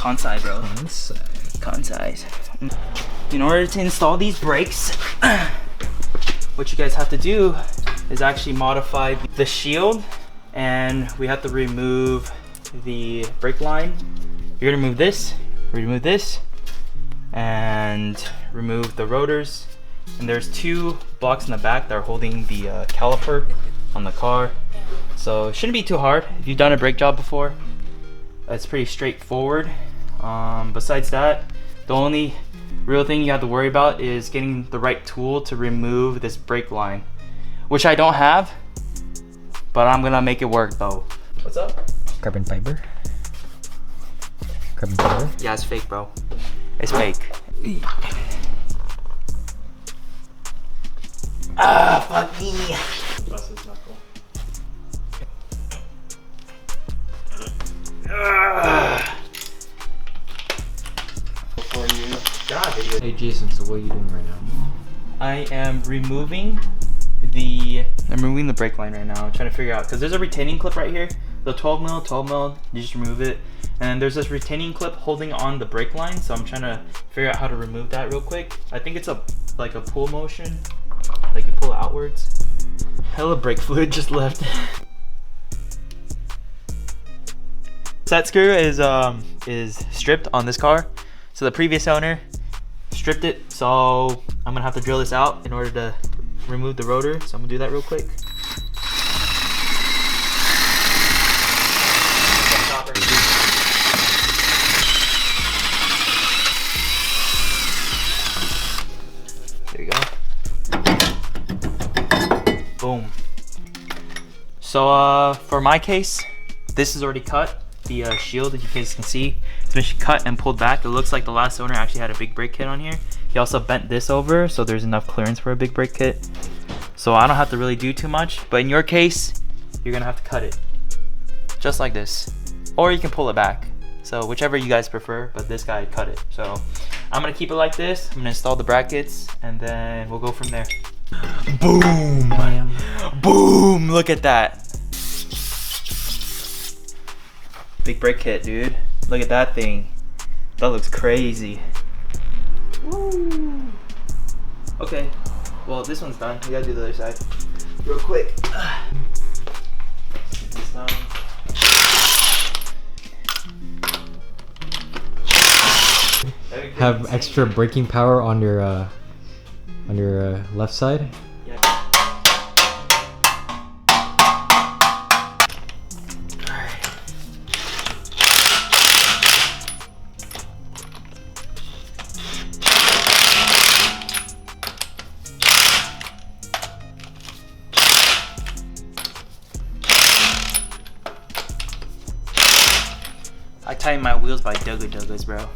Kansai, bro. Kansai. In order to install these brakes, what you guys have to do is actually modify the shield, and we have to remove the brake line. You're gonna remove this, and remove the rotors. And there's 2 blocks in the back that are holding the caliper on the car. So it shouldn't be too hard. If you've done a brake job before, it's pretty straightforward. Besides that, the only real thing you have to worry about is getting the right tool to remove this brake line, which I don't have, but I'm gonna make it work though. What's up? Carbon fiber. Carbon fiber? Yeah, it's fake, bro. It's fake. Ah, fuck me. Bless his knuckle. Before you got video. Hey Jason, so what are you doing right now? I am removing the brake line right now. I'm trying to figure out, because there's a retaining clip right here. The 12 mil, you just remove it. And there's this retaining clip holding on the brake line, so I'm trying to figure out how to remove that real quick. I think it's like a pull motion, like you pull it outwards. Hella brake fluid just left. Set screw is stripped on this car. So the previous owner stripped it, so I'm gonna have to drill this out in order to remove the rotor. So I'm gonna do that real quick. There you go. Boom. So for my case, this is already cut. The shield, as you guys can see, it's been cut and pulled back. It looks like the last owner actually had a big brake kit on here. He also bent this over, so there's enough clearance for a big brake kit. So I don't have to really do too much, but in your case, you're gonna have to cut it. Just like this. Or you can pull it back. So whichever you guys prefer, but this guy cut it. So I'm gonna keep it like this. I'm gonna install the brackets, and then we'll go from there. Boom! Bam. Boom! Look at that. Big brake kit, dude. Look at that thing. That looks crazy. Woo. Okay, well this one's done. We gotta do the other side real quick. This done. Have extra braking power on your left side. Yeah. I tighten my wheels by Duggas, bro.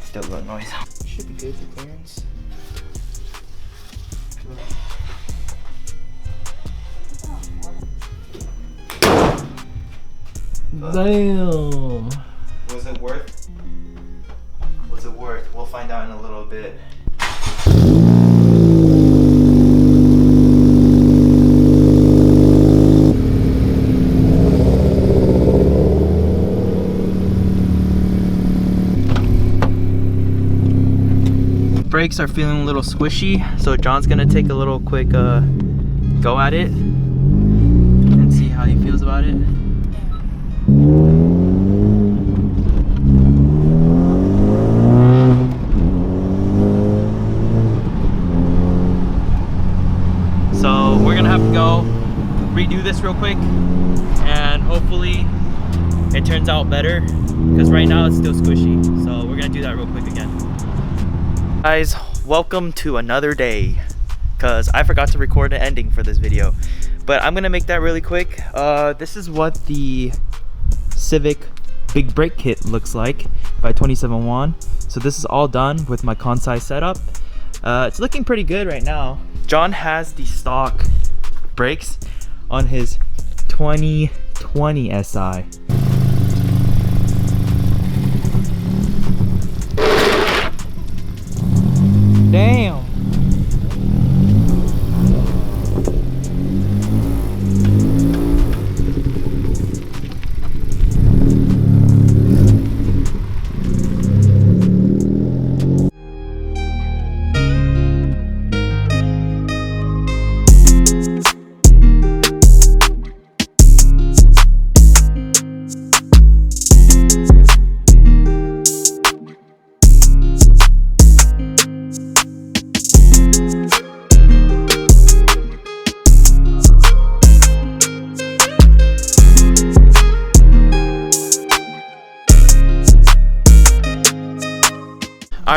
Still got noise. Should be good for clearance. Damn. Was it worth? Was it worth? We'll find out in a little bit. Brakes are feeling a little squishy, so John's gonna take a little quick go at it and see how he feels about it. So we're gonna have to go redo this real quick, and hopefully it turns out better, because right now it's still squishy. So we're gonna do that real quick again. Guys, welcome to another day, because I forgot to record an ending for this video, but I'm gonna make that really quick. This is what the CIVIC big brake kit looks like by 27 So this is all done with my Kansai setup. It's looking pretty good right now. John has the stock brakes on his 2020 SI. Damn.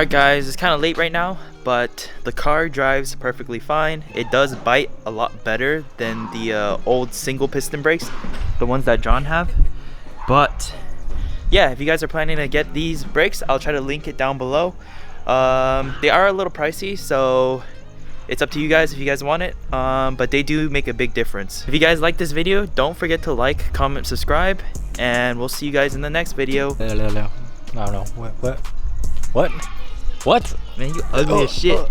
Alright guys, it's kind of late right now, but the car drives perfectly fine. It does bite a lot better than the old single piston brakes, the ones that John have. But yeah, if you guys are planning to get these brakes, I'll try to link it down below. They are a little pricey, so it's up to you guys if you guys want it, but they do make a big difference. If you guys like this video, don't forget to like, comment, subscribe, and we'll see you guys in the next video. No. What? Man, you ugly as shit.